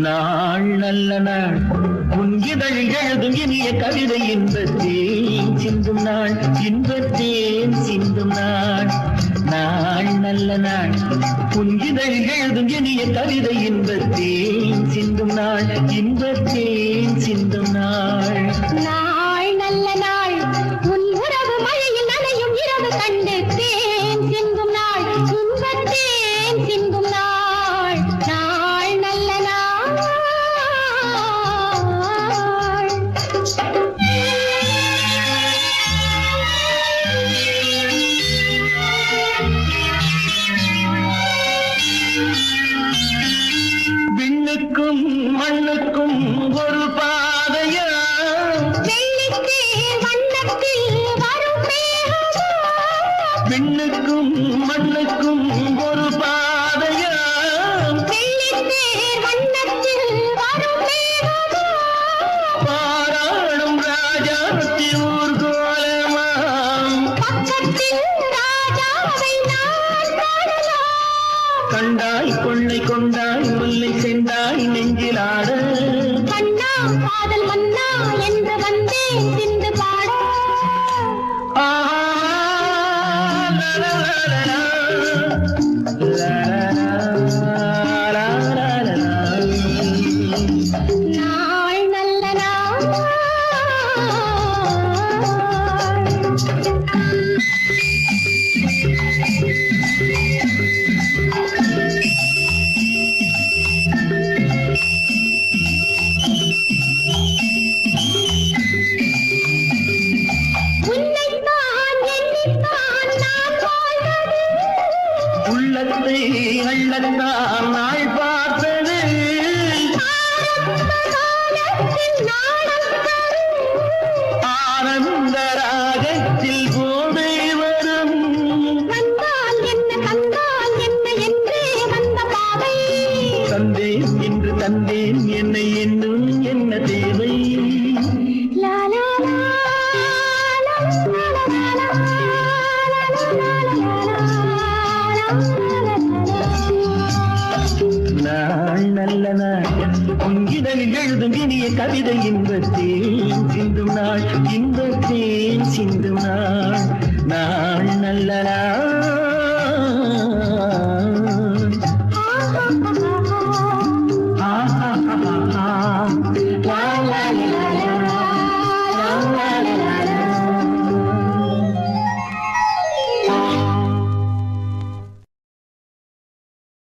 நாள் நல்ல நாள் உன் இதழில் எழுதும் இனிய கவிதை இன்பத்தேன் சிந்தும் நாள் இன்பத்தேன் சிந்தும் நாள் நாள் நல்ல நாள் உன் இதழில் எழுதும் இனிய கவிதை இன்பத்தேன் சிந்தும் நாள் இன்பத்தேன் சிந்தும் நாள் நாள் நல்ல நாள் உன் உறவு மழையில் நனையும் இரவு கண்டு தேன் சிந்தும் நாள் இன்பத்தேன் சிந்தும் நாள் நாள் நல்ல நாள் விண்ணுக்கும் மண்ணுக்கும் ஒரு பாதையா விண்ணுக்கும் மண்ணுக்கும் ஒரு பாதையா பாராடும் ராஜாத்தி ஊர்கோலமாம் கண்டாய் கொள்ளை கொண்டாய் முல்லை சென்றாய் நெஞ்சிலாட கண்ணா காதல் மன்னா என்று வந்தேன் சிந்து பாட நாள் நல்ல நாள் உள்ளத்தை அள்ளத்தான் நாள் பார்த்தது ஆனந்த ராகத்தில் போதை வரும் தந்தேன் என்று தந்தேன் என்னை என்னும் என்ன தேவை நாள் நல்ல நாள் உங்கிடலில் எழுதும் இனிய கவிதை இன்பத்தேன் சிந்தும் நாள் இன்பத்தேன் சிந்தும் நாள் நாள் நல்ல நாள்